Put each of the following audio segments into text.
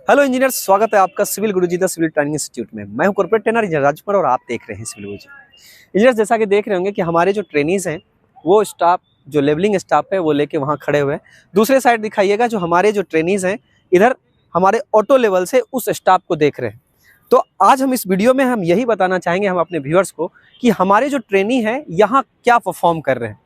Hello engineer, स्वागत है आपका civil Guruji the civil training institute में। मैं हूं कॉर्पोरेट ट्रेनर इंजीनियर राजकुमार और आप देख रहे हैं सिविल गुरुजी। इंजीनियर, जैसा कि देख रहे होंगे कि हमारे जो ट्रेनीज हैं वो स्टाफ जो लेवलिंग स्टाफ है वो लेके वहां खड़े हुए हैं। दूसरे साइड दिखाइएगा जो हमारे जो ट्रेनीज हैं इधर हमारे ऑटो लेवल से उस स्टाफ को देख रहे हैं। तो आज हम इस वीडियो में हम यही बताना चाहेंगे हम अपने व्यूअर्स को कि हमारे जो ट्रेनी हैं यहाँ क्या परफॉर्म कर रहे हैं।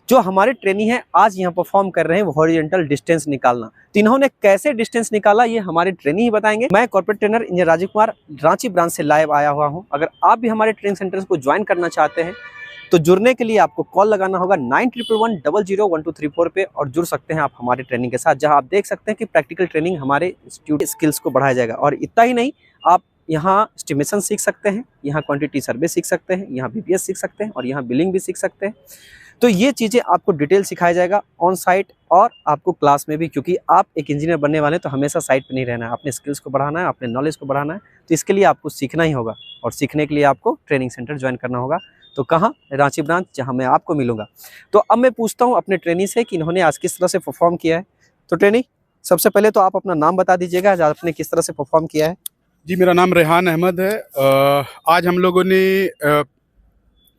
जो हमारे ट्रेनी हैं आज यहाँ परफॉर्म कर रहे हैं वो हॉरिजॉन्टल डिस्टेंस निकालना। तो इन्होंने कैसे डिस्टेंस निकाला ये हमारे ट्रेनी ही बताएंगे। मैं corporate trainer engineer Rajeev Kumar Ranchi branch से लाइव आया हुआ हूँ। अगर आप भी हमारे ट्रेनिंग सेंटर्स को ज्वाइन करना चाहते हैं तो जुड़ने के लिए आपको कॉल लगाना होगा 9111001234 पे और जुड़ सकते हैं आप हमारे ट्रेनिंग के साथ, जहां आप देख सकते हैं कि प्रैक्टिकल ट्रेनिंग हमारे इंस्टीट्यूट स्किल्स को बढ़ाया जाएगा। और इतना ही नहीं, आप यहाँ एस्टिमेशन सीख सकते हैं, यहाँ क्वांटिटी सर्वे सीख सकते हैं, यहाँ बीपीएस सीख सकते हैं और यहाँ बिलिंग भी सीख सकते हैं। तो ये चीज़ें आपको डिटेल सिखाया जाएगा ऑन साइट और आपको क्लास में भी, क्योंकि आप एक इंजीनियर बनने वाले हैं तो हमेशा साइट पे नहीं रहना है, अपने स्किल्स को बढ़ाना है, अपने नॉलेज को बढ़ाना है। तो इसके लिए आपको सीखना ही होगा और सीखने के लिए आपको ट्रेनिंग सेंटर ज्वाइन करना होगा। तो कहाँ? रांची ब्रांच, जहाँ मैं आपको मिलूंगा। तो अब मैं पूछता हूँ अपने ट्रेनी से कि इन्होंने आज किस तरह से परफॉर्म किया है। तो ट्रेनी, सबसे पहले तो आप अपना नाम बता दीजिएगा, आज आपने किस तरह से परफॉर्म किया है। जी, मेरा नाम रेहान अहमद है। आज हम लोगों ने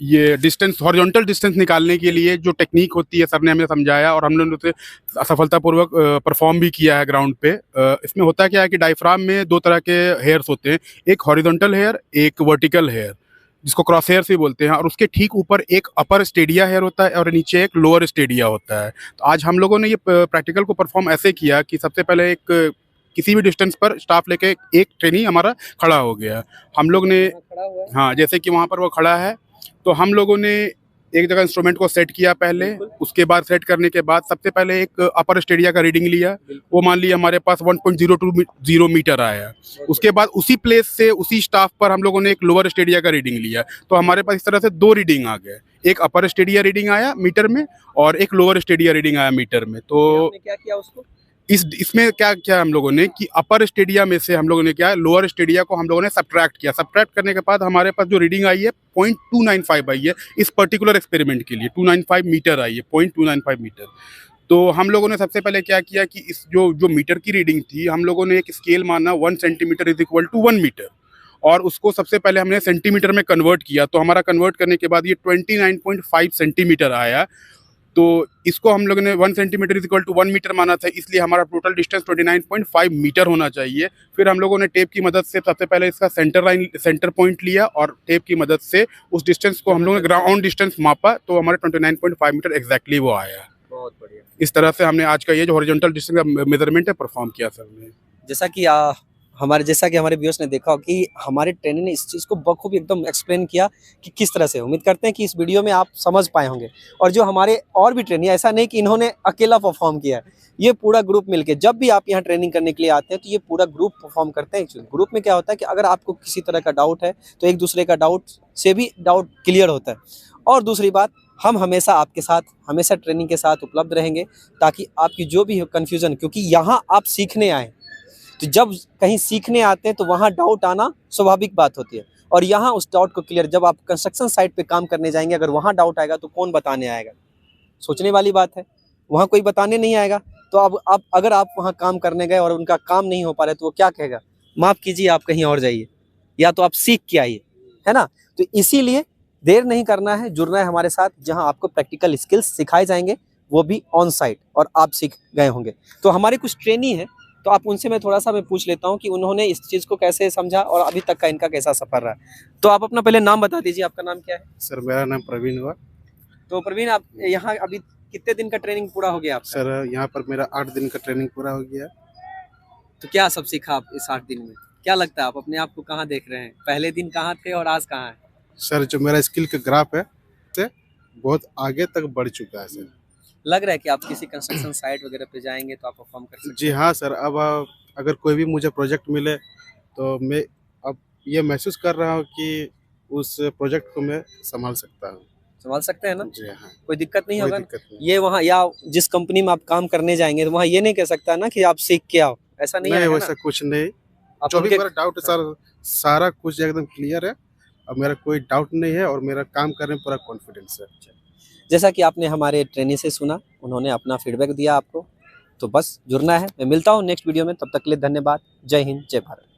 ये डिस्टेंस हॉरिजॉन्टल डिस्टेंस निकालने के लिए जो टेक्निक होती है सर ने हमें समझाया और हम लोगों ने उसे सफलतापूर्वक परफॉर्म भी किया है ग्राउंड पे। इसमें होता क्या है कि डायफ्राम में दो तरह के हेयर्स होते हैं, एक हॉरिजॉन्टल हेयर, एक वर्टिकल हेयर, जिसको क्रॉस हेयर भी बोलते हैं, और उसके ठीक ऊपर एक अपर स्टेडिया हेयर होता है और नीचे एक लोअर स्टेडिया होता है। तो आज हम लोगों ने ये प्रैक्टिकल को परफॉर्म ऐसे किया कि सबसे पहले एक किसी भी डिस्टेंस पर स्टाफ लेके एक ट्रेनी हमारा खड़ा हो गया। हम लोग ने हाँ, जैसे कि वहाँ पर वो खड़ा है तो हम लोगों ने एक जगह इंस्ट्रूमेंट को सेट किया पहले। उसके बाद सेट करने के बाद सबसे पहले एक अपर स्टेडिया का रीडिंग लिया। वो मान लिया हमारे पास 1.020 मीटर आया। उसके बाद उसी प्लेस से उसी स्टाफ पर हम लोगों ने एक लोअर स्टेडिया का रीडिंग लिया। तो हमारे पास इस तरह से दो रीडिंग आ गए, एक अपर स्टेडिया रीडिंग आया मीटर में और एक लोअर स्टेडिया रीडिंग आया मीटर में। तो क्या किया उसको? इसमें क्या किया हम लोगों ने कि अपर स्टेडिया में से हम लोगों ने क्या लोअर स्टेडिया को हम लोगों ने सब्ट्रैक्ट किया। सब्ट्रैक्ट करने के बाद हमारे पास जो रीडिंग आई है 0.295 आई है इस पर्टिकुलर एक्सपेरिमेंट के लिए। 295 मीटर आई है, 0.295 मीटर। तो हम लोगों ने सबसे पहले क्या किया कि इस जो मीटर की रीडिंग थी हम लोगों ने एक स्केल माना 1 centimetre is equal to 1 metre, और उसको सबसे पहले हमने सेंटीमीटर में कन्वर्ट किया। तो हमारा कन्वर्ट करने के बाद ये 29.5 सेंटीमीटर आया। तो इसको हम लोगों ने 1 centimetre is equal to 1 metre माना था, इसलिए हमारा टोटल डिस्टेंस 29.5 मीटर होना चाहिए। फिर हम लोगों ने टेप की मदद से सबसे पहले इसका सेंटर पॉइंट लिया और टेप की मदद से उस डिस्टेंस को हम लोगों ने ग्राउंड डिस्टेंस मापा, तो हमारे 29.5 मीटर एग्जैक्टली वो आया। बहुत बढ़िया। इस तरह से हमने आज का ये जो हॉरिजॉन्टल डिस्टेंस का मेजरमेंट है परफॉर्म किया सर ने। जैसा कि हमारे व्यूअर्स ने देखा कि हमारे ट्रेनर ने इस चीज़ को बखूबी एकदम एक्सप्लेन किया कि किस तरह से। उम्मीद करते हैं कि इस वीडियो में आप समझ पाए होंगे। और जो हमारे और भी ट्रेनर, ऐसा नहीं कि इन्होंने अकेला परफॉर्म किया है, ये पूरा ग्रुप मिलके, जब भी आप यहाँ ट्रेनिंग करने के लिए आते हैं तो ये पूरा ग्रुप परफॉर्म करते हैं। ग्रुप में क्या होता है कि अगर आपको किसी तरह का डाउट है तो एक दूसरे का डाउट से भी डाउट क्लियर होता है। और दूसरी बात, हम हमेशा आपके साथ, हमेशा ट्रेनिंग के साथ उपलब्ध रहेंगे ताकि आपकी जो भी कन्फ्यूजन, क्योंकि यहाँ आप सीखने आए, तो जब कहीं सीखने आते हैं तो वहाँ डाउट आना स्वाभाविक बात होती है। और यहाँ उस डाउट को क्लियर, जब आप कंस्ट्रक्शन साइट पे काम करने जाएंगे अगर वहाँ डाउट आएगा तो कौन बताने आएगा? सोचने वाली बात है, वहाँ कोई बताने नहीं आएगा। तो अब आप अगर आप वहाँ काम करने गए और उनका काम नहीं हो पा रहा है तो वो क्या कहेगा? माफ़ कीजिए, आप कहीं और जाइए, या तो आप सीख के आइए, है ना। तो इसीलिए देर नहीं करना है, जुड़ना है हमारे साथ, जहाँ आपको प्रैक्टिकल स्किल्स सिखाए जाएंगे, वो भी ऑन साइट, और आप सीख गए होंगे। तो हमारे कुछ ट्रेनी हैं, तो आप उनसे मैं थोड़ा सा पूछ लेता हूँ कि उन्होंने इस चीज़ को कैसे समझा और अभी तक का इनका कैसा सफर रहा। तो आप अपना पहले नाम बता दीजिए, आपका नाम क्या है? सर मेरा नाम प्रवीण हुआ। तो प्रवीण, आप यहाँ अभी कितने दिन का ट्रेनिंग पूरा हो गया आपका? सर यहाँ पर मेरा 8 दिन का ट्रेनिंग पूरा हो गया। तो क्या सब सीखा आप इस 8 दिन में? क्या लगता है आप अपने आप को कहाँ देख रहे हैं? पहले दिन कहाँ थे और आज कहाँ है? सर जो मेरा स्किल का ग्राफ है से बहुत आगे तक बढ़ चुका है सर। लग रहा है कि आप किसी कंस्ट्रक्शन साइट वगैरह पे जाएंगे तो आप परफॉर्म कर सकते हैं? जी हाँ सर, अब अगर कोई भी मुझे प्रोजेक्ट मिले तो मैं अब ये महसूस कर रहा हूँ कि उस प्रोजेक्ट को मैं संभाल सकता हूँ। संभाल सकते हैं ना? जी हाँ, कोई दिक्कत नहीं कोई होगा? दिक्कत नहीं। ये वहाँ या जिस कंपनी में आप काम करने जाएंगे तो वहाँ ये नहीं कह सकता ना कि आप सीख के आओ, ऐसा नहीं नहीं, आएगा वैसा ना? कुछ नहीं। आप जो भी उनके मेरा डाउट है सर, सारा कुछ एकदम क्लियर है। अब मेरा कोई डाउट नहीं है और मेरा काम करने में पूरा कॉन्फिडेंस है। जैसा कि आपने हमारे ट्रेनी से सुना, उन्होंने अपना फीडबैक दिया आपको, तो बस जुड़ना है। मैं मिलता हूँ नेक्स्ट वीडियो में, तब तक के लिए धन्यवाद। जय हिंद, जय भारत।